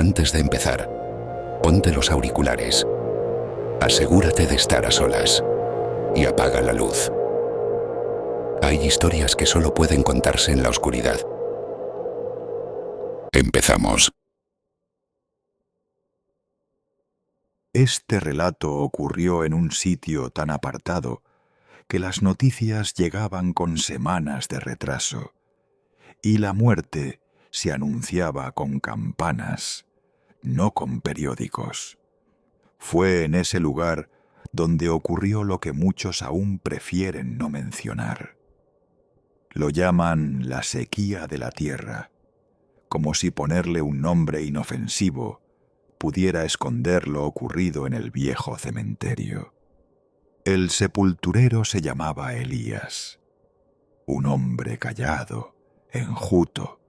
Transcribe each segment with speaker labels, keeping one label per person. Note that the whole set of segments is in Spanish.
Speaker 1: Antes de empezar, ponte los auriculares, asegúrate de estar a solas y apaga la luz. Hay historias que solo pueden contarse en la oscuridad. Empezamos.
Speaker 2: Este relato ocurrió en un sitio tan apartado que las noticias llegaban con semanas de retraso y la muerte se anunciaba con campanas, no con periódicos. Fue en ese lugar donde ocurrió lo que muchos aún prefieren no mencionar. Lo llaman la sequía de la tierra, como si ponerle un nombre inofensivo pudiera esconder lo ocurrido en el viejo cementerio. El sepulturero se llamaba Elías, un hombre callado, enjuto,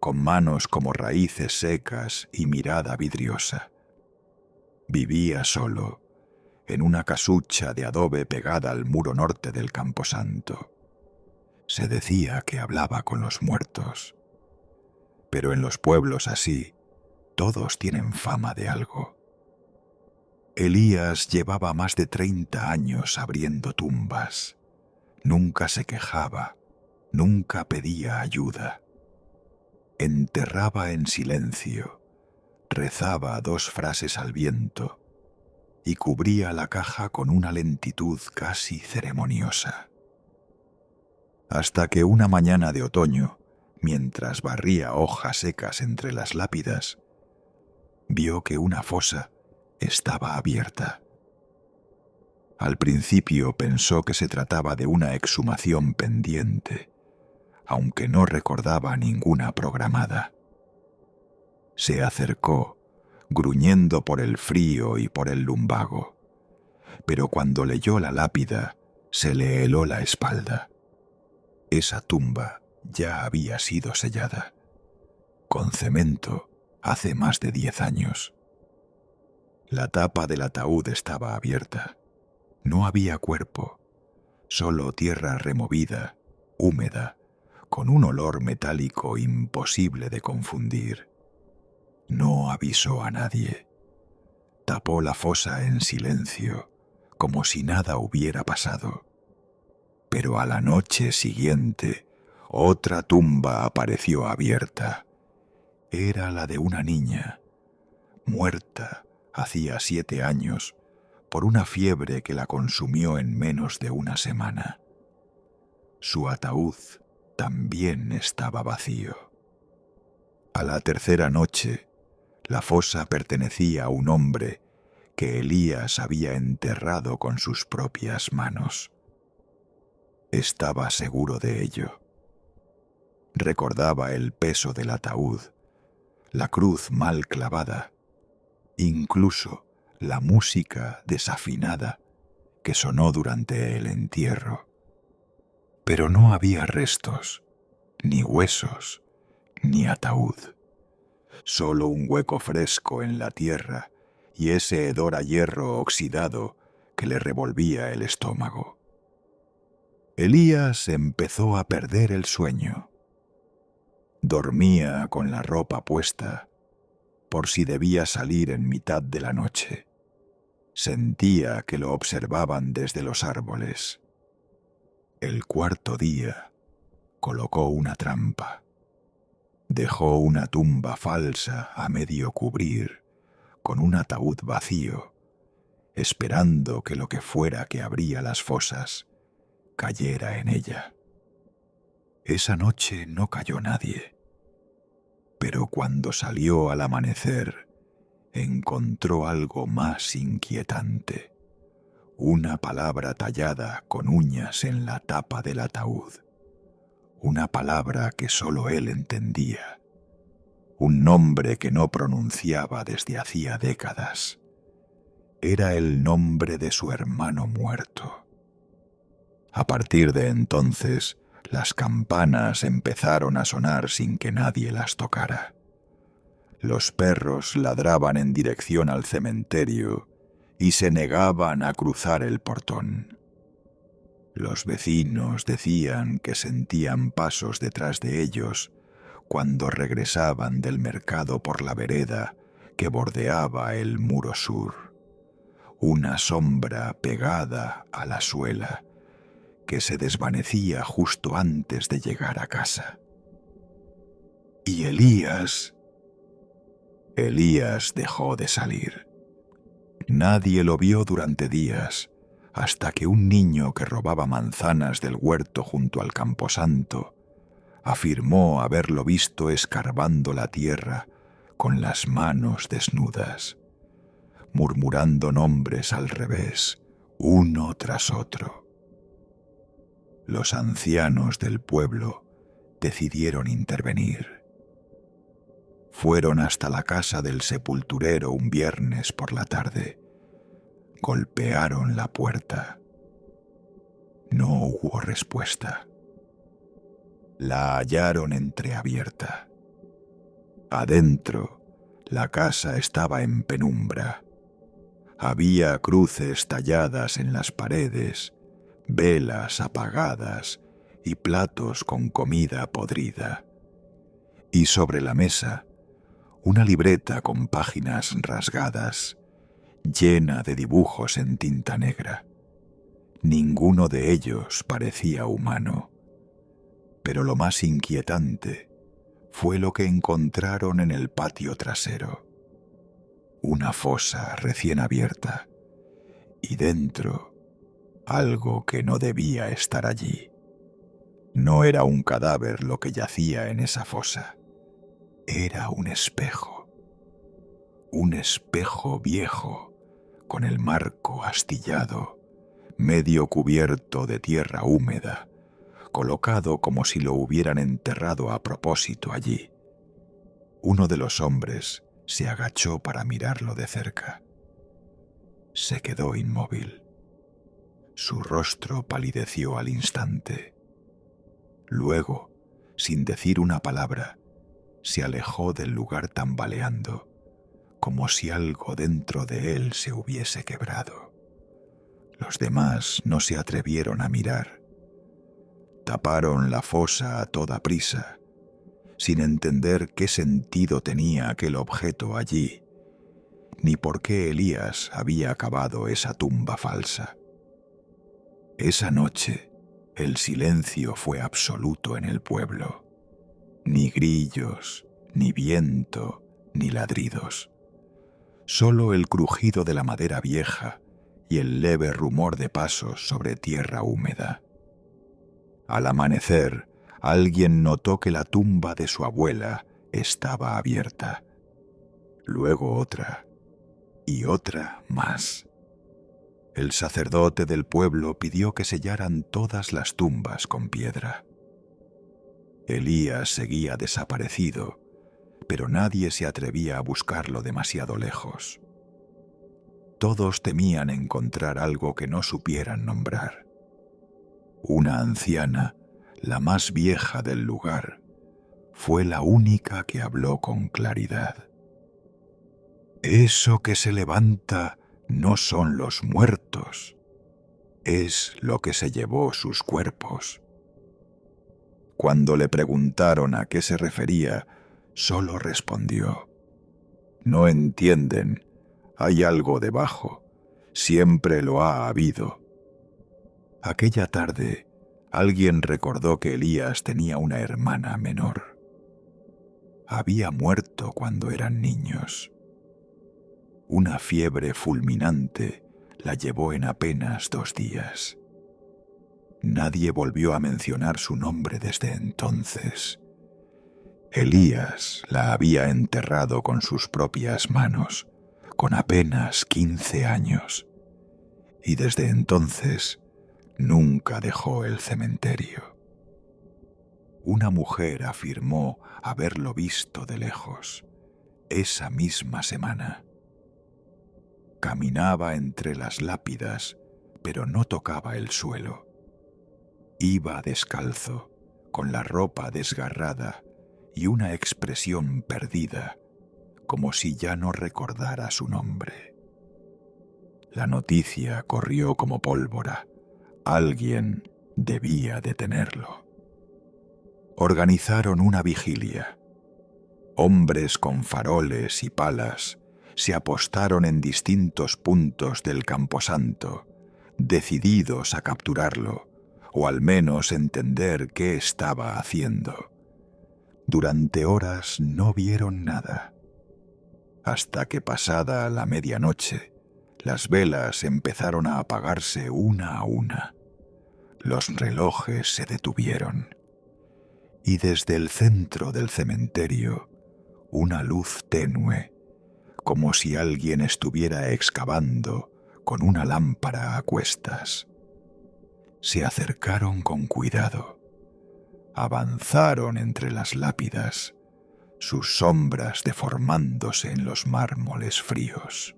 Speaker 2: con manos como raíces secas y mirada vidriosa. Vivía solo, en una casucha de adobe pegada al muro norte del camposanto. Se decía que hablaba con los muertos, pero en los pueblos así, todos tienen fama de algo. Elías llevaba más de 30 años abriendo tumbas. Nunca se quejaba, nunca pedía ayuda. Enterraba en silencio, rezaba 2 frases al viento y cubría la caja con una lentitud casi ceremoniosa. Hasta que una mañana de otoño, mientras barría hojas secas entre las lápidas, vio que una fosa estaba abierta. Al principio pensó que se trataba de una exhumación pendiente, aunque no recordaba ninguna programada. Se acercó, gruñendo por el frío y por el lumbago, pero cuando leyó la lápida, se le heló la espalda. Esa tumba ya había sido sellada, con cemento, hace más de 10 años. La tapa del ataúd estaba abierta. No había cuerpo, solo tierra removida, húmeda, con un olor metálico imposible de confundir. No avisó a nadie. Tapó la fosa en silencio, como si nada hubiera pasado. Pero a la noche siguiente, otra tumba apareció abierta. Era la de una niña, muerta hacía 7 años, por una fiebre que la consumió en menos de una semana. Su ataúd también estaba vacío. A la tercera noche, la fosa pertenecía a un hombre que Elías había enterrado con sus propias manos. Estaba seguro de ello. Recordaba el peso del ataúd, la cruz mal clavada, incluso la música desafinada que sonó durante el entierro. Pero no había restos, ni huesos, ni ataúd. Solo un hueco fresco en la tierra y ese hedor a hierro oxidado que le revolvía el estómago. Elías empezó a perder el sueño. Dormía con la ropa puesta, por si debía salir en mitad de la noche. Sentía que lo observaban desde los árboles. El 4.º día colocó una trampa. Dejó una tumba falsa a medio cubrir, con un ataúd vacío, esperando que lo que fuera que abría las fosas cayera en ella. Esa noche no cayó nadie, pero cuando salió al amanecer, encontró algo más inquietante. Una palabra tallada con uñas en la tapa del ataúd. Una palabra que solo él entendía. Un nombre que no pronunciaba desde hacía décadas. Era el nombre de su hermano muerto. A partir de entonces, las campanas empezaron a sonar sin que nadie las tocara. Los perros ladraban en dirección al cementerio y se negaban a cruzar el portón. Los vecinos decían que sentían pasos detrás de ellos cuando regresaban del mercado por la vereda que bordeaba el muro sur, una sombra pegada a la suela que se desvanecía justo antes de llegar a casa. Y Elías dejó de salir. Nadie lo vio durante días, hasta que un niño que robaba manzanas del huerto junto al camposanto afirmó haberlo visto escarbando la tierra con las manos desnudas, murmurando nombres al revés, uno tras otro. Los ancianos del pueblo decidieron intervenir. Fueron hasta la casa del sepulturero un viernes por la tarde. Golpearon la puerta. No hubo respuesta. La hallaron entreabierta. Adentro, la casa estaba en penumbra. Había cruces talladas en las paredes, velas apagadas y platos con comida podrida. Y sobre la mesa, una libreta con páginas rasgadas, llena de dibujos en tinta negra. Ninguno de ellos parecía humano. Pero lo más inquietante fue lo que encontraron en el patio trasero. Una fosa recién abierta, y dentro algo que no debía estar allí. No era un cadáver lo que yacía en esa fosa. Era un espejo viejo, con el marco astillado, medio cubierto de tierra húmeda, colocado como si lo hubieran enterrado a propósito allí. Uno de los hombres se agachó para mirarlo de cerca. Se quedó inmóvil. Su rostro palideció al instante. Luego, sin decir una palabra, se alejó del lugar tambaleando, como si algo dentro de él se hubiese quebrado. Los demás no se atrevieron a mirar. Taparon la fosa a toda prisa, sin entender qué sentido tenía aquel objeto allí, ni por qué Elías había cavado esa tumba falsa. Esa noche, el silencio fue absoluto en el pueblo. Ni grillos, ni viento, ni ladridos. Solo el crujido de la madera vieja y el leve rumor de pasos sobre tierra húmeda. Al amanecer, alguien notó que la tumba de su abuela estaba abierta. Luego otra, y otra más. El sacerdote del pueblo pidió que sellaran todas las tumbas con piedra. Elías seguía desaparecido, pero nadie se atrevía a buscarlo demasiado lejos. Todos temían encontrar algo que no supieran nombrar. Una anciana, la más vieja del lugar, fue la única que habló con claridad. Eso que se levanta no son los muertos, es lo que se llevó sus cuerpos. Cuando le preguntaron a qué se refería, solo respondió: no entienden, hay algo debajo, siempre lo ha habido. Aquella tarde, alguien recordó que Elías tenía una hermana menor. Había muerto cuando eran niños. Una fiebre fulminante la llevó en apenas 2 días. Nadie volvió a mencionar su nombre desde entonces. Elías la había enterrado con sus propias manos, con apenas 15 años, y desde entonces nunca dejó el cementerio. Una mujer afirmó haberlo visto de lejos, esa misma semana. Caminaba entre las lápidas, pero no tocaba el suelo. Iba descalzo, con la ropa desgarrada y una expresión perdida, como si ya no recordara su nombre. La noticia corrió como pólvora. Alguien debía detenerlo. Organizaron una vigilia. Hombres con faroles y palas se apostaron en distintos puntos del camposanto, decididos a capturarlo, o al menos entender qué estaba haciendo. Durante horas no vieron nada, hasta que pasada la medianoche, las velas empezaron a apagarse una a una. Los relojes se detuvieron, y desde el centro del cementerio, una luz tenue, como si alguien estuviera excavando con una lámpara a cuestas. Se acercaron con cuidado, avanzaron entre las lápidas, sus sombras deformándose en los mármoles fríos.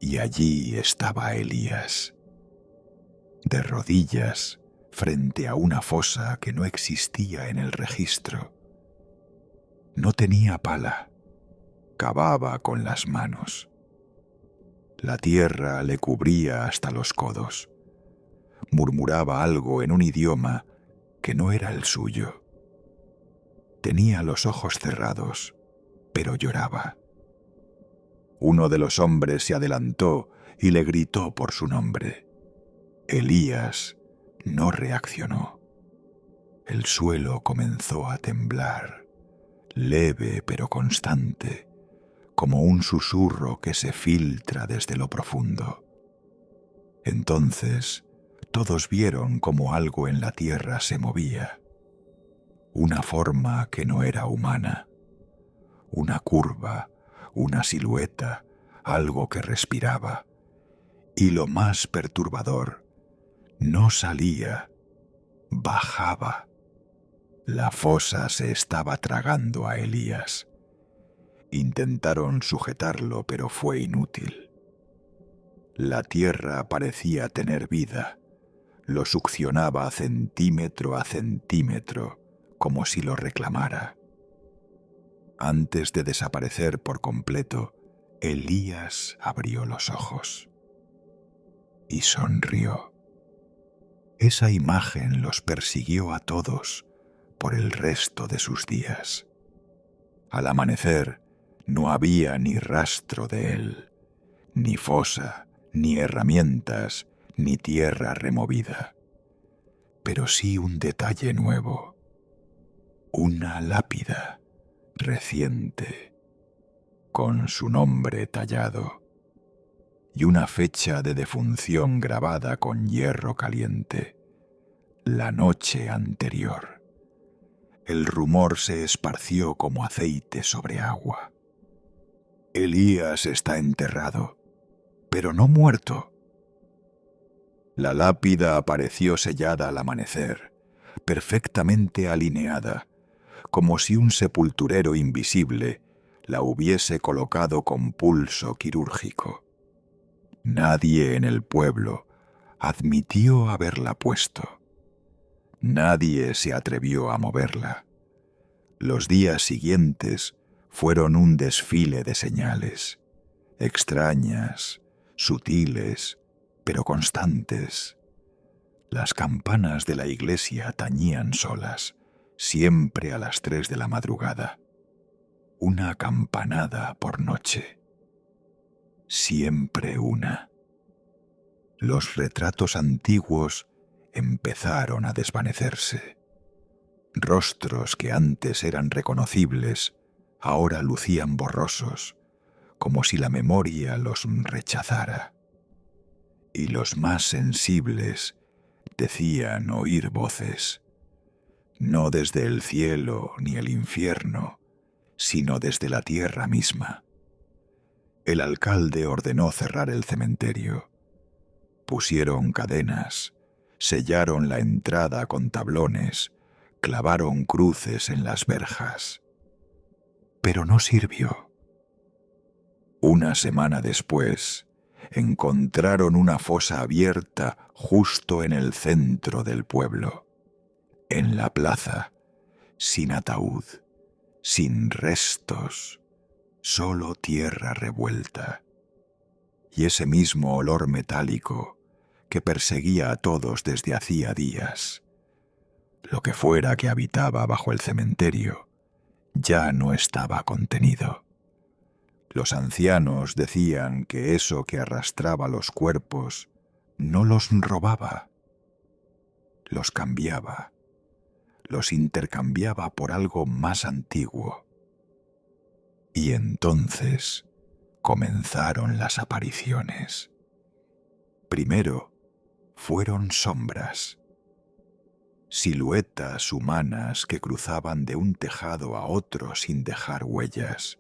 Speaker 2: Y allí estaba Elías, de rodillas frente a una fosa que no existía en el registro. No tenía pala, cavaba con las manos. La tierra le cubría hasta los codos. Murmuraba algo en un idioma que no era el suyo. Tenía los ojos cerrados, pero lloraba. Uno de los hombres se adelantó y le gritó por su nombre. Elías no reaccionó. El suelo comenzó a temblar, leve pero constante, como un susurro que se filtra desde lo profundo. Entonces, todos vieron cómo algo en la tierra se movía. Una forma que no era humana. Una curva, una silueta, algo que respiraba. Y lo más perturbador, no salía, bajaba. La fosa se estaba tragando a Elías. Intentaron sujetarlo, pero fue inútil. La tierra parecía tener vida. Lo succionaba centímetro a centímetro, como si lo reclamara. Antes de desaparecer por completo, Elías abrió los ojos y sonrió. Esa imagen los persiguió a todos por el resto de sus días. Al amanecer, no había ni rastro de él, ni fosa, ni herramientas, ni tierra removida. Pero sí un detalle nuevo. Una lápida reciente, con su nombre tallado, y una fecha de defunción grabada con hierro caliente. La noche anterior. El rumor se esparció como aceite sobre agua. Elías está enterrado, pero no muerto. La lápida apareció sellada al amanecer, perfectamente alineada, como si un sepulturero invisible la hubiese colocado con pulso quirúrgico. Nadie en el pueblo admitió haberla puesto. Nadie se atrevió a moverla. Los días siguientes fueron un desfile de señales, extrañas, sutiles, pero constantes. Las campanas de la iglesia tañían solas, siempre a las 3 de la madrugada. Una campanada por noche. Siempre una. Los retratos antiguos empezaron a desvanecerse. Rostros que antes eran reconocibles, ahora lucían borrosos, como si la memoria los rechazara. Y los más sensibles decían oír voces, no desde el cielo ni el infierno, sino desde la tierra misma. El alcalde ordenó cerrar el cementerio. Pusieron cadenas, sellaron la entrada con tablones, clavaron cruces en las verjas. Pero no sirvió. Una semana después, encontraron una fosa abierta justo en el centro del pueblo, en la plaza, sin ataúd, sin restos, solo tierra revuelta. Y ese mismo olor metálico que perseguía a todos desde hacía días. Lo que fuera que habitaba bajo el cementerio ya no estaba contenido. Los ancianos decían que eso que arrastraba los cuerpos no los robaba, los cambiaba, los intercambiaba por algo más antiguo. Y entonces comenzaron las apariciones. Primero fueron sombras, siluetas humanas que cruzaban de un tejado a otro sin dejar huellas.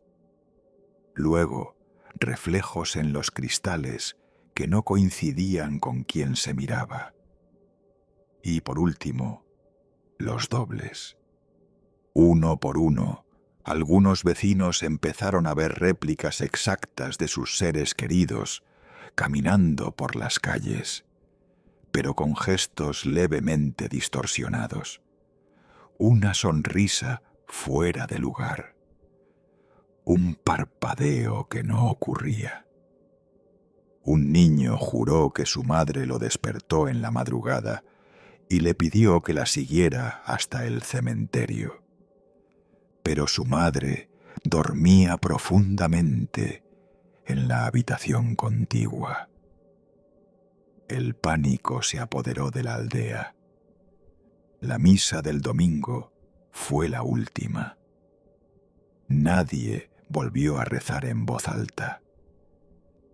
Speaker 2: Luego, reflejos en los cristales que no coincidían con quien se miraba. Y por último, los dobles. Uno por uno, algunos vecinos empezaron a ver réplicas exactas de sus seres queridos caminando por las calles, pero con gestos levemente distorsionados. Una sonrisa fuera de lugar. Un parpadeo que no ocurría. Un niño juró que su madre lo despertó en la madrugada y le pidió que la siguiera hasta el cementerio. Pero su madre dormía profundamente en la habitación contigua. El pánico se apoderó de la aldea. La misa del domingo fue la última. Nadie volvió a rezar en voz alta.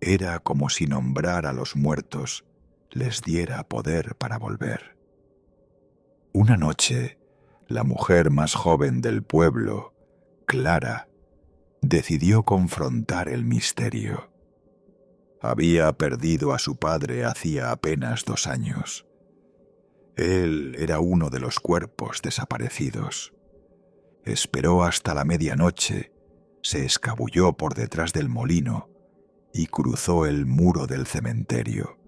Speaker 2: Era como si nombrar a los muertos les diera poder para volver. Una noche, la mujer más joven del pueblo, Clara, decidió confrontar el misterio. Había perdido a su padre hacía apenas 2 años. Él era uno de los cuerpos desaparecidos. Esperó hasta la medianoche, se escabulló por detrás del molino y cruzó el muro del cementerio,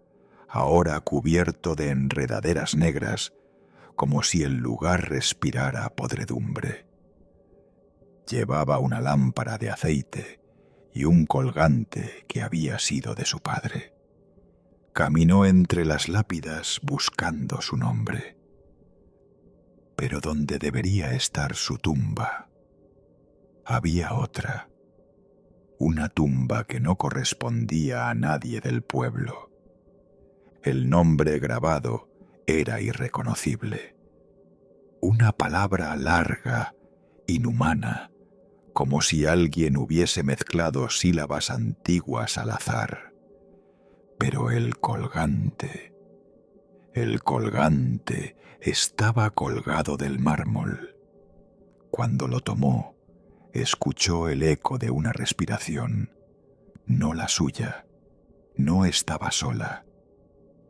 Speaker 2: ahora cubierto de enredaderas negras, como si el lugar respirara podredumbre. Llevaba una lámpara de aceite y un colgante que había sido de su padre. Caminó entre las lápidas buscando su nombre. Pero donde debería estar su tumba, había otra. Una tumba que no correspondía a nadie del pueblo. El nombre grabado era irreconocible. Una palabra larga, inhumana, como si alguien hubiese mezclado sílabas antiguas al azar. Pero el colgante estaba colgado del mármol. Cuando lo tomó, escuchó el eco de una respiración, no la suya. No estaba sola.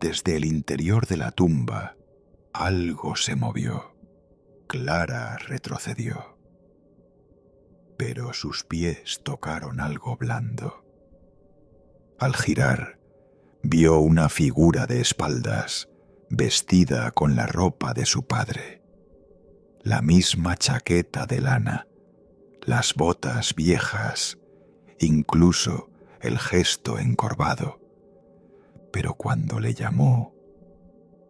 Speaker 2: Desde el interior de la tumba, algo se movió. Clara retrocedió. Pero sus pies tocaron algo blando. Al girar, vio una figura de espaldas, vestida con la ropa de su padre. La misma chaqueta de lana, las botas viejas, incluso el gesto encorvado. Pero cuando le llamó,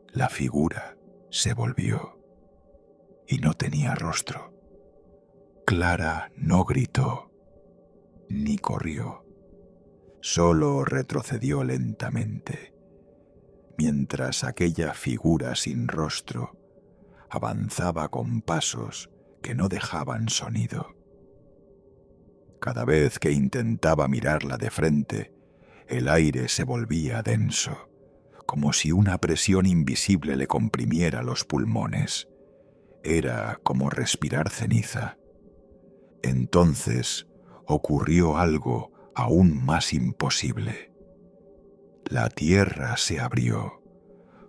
Speaker 2: la figura se volvió y no tenía rostro. Clara no gritó ni corrió, solo retrocedió lentamente, mientras aquella figura sin rostro avanzaba con pasos que no dejaban sonido. Cada vez que intentaba mirarla de frente, el aire se volvía denso, como si una presión invisible le comprimiera los pulmones. Era como respirar ceniza. Entonces ocurrió algo aún más imposible. La tierra se abrió,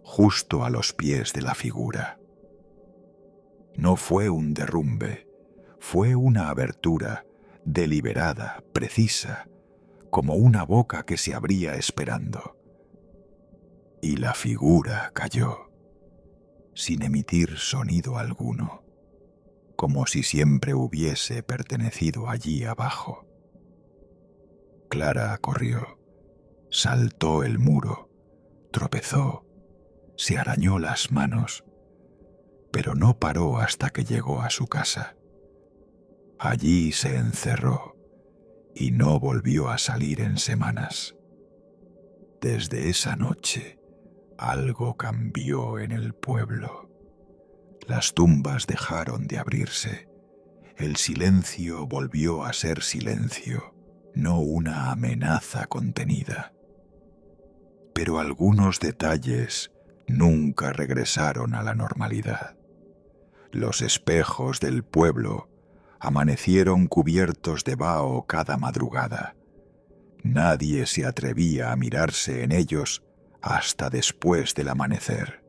Speaker 2: justo a los pies de la figura. No fue un derrumbe, fue una abertura deliberada, precisa, como una boca que se abría esperando. Y la figura cayó, sin emitir sonido alguno, como si siempre hubiese pertenecido allí abajo. Clara corrió, saltó el muro, tropezó, se arañó las manos, pero no paró hasta que llegó a su casa. Allí se encerró y no volvió a salir en semanas. Desde esa noche, algo cambió en el pueblo. Las tumbas dejaron de abrirse. El silencio volvió a ser silencio, no una amenaza contenida. Pero algunos detalles nunca regresaron a la normalidad. Los espejos del pueblo amanecieron cubiertos de vaho cada madrugada. Nadie se atrevía a mirarse en ellos hasta después del amanecer.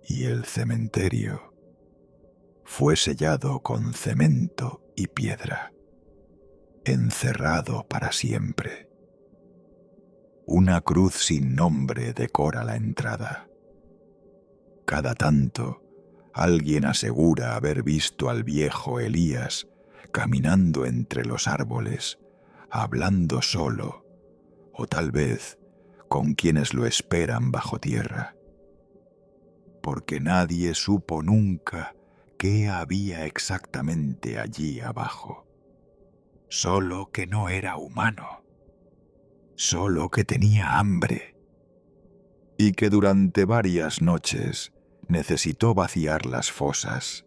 Speaker 2: Y el cementerio fue sellado con cemento y piedra, encerrado para siempre. Una cruz sin nombre decora la entrada. Cada tanto, alguien asegura haber visto al viejo Elías caminando entre los árboles, hablando solo, o tal vez con quienes lo esperan bajo tierra. Porque nadie supo nunca qué había exactamente allí abajo. Solo que no era humano. Solo que tenía hambre. Y que durante varias noches necesitó vaciar las fosas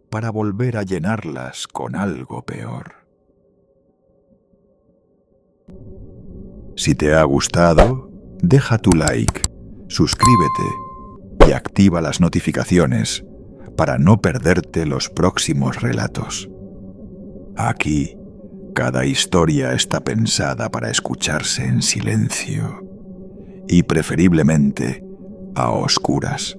Speaker 2: para volver a llenarlas con algo peor. Si te ha gustado, deja tu like, suscríbete y activa las notificaciones para no perderte los próximos relatos. Aquí, cada historia está pensada para escucharse en silencio y preferiblemente a oscuras.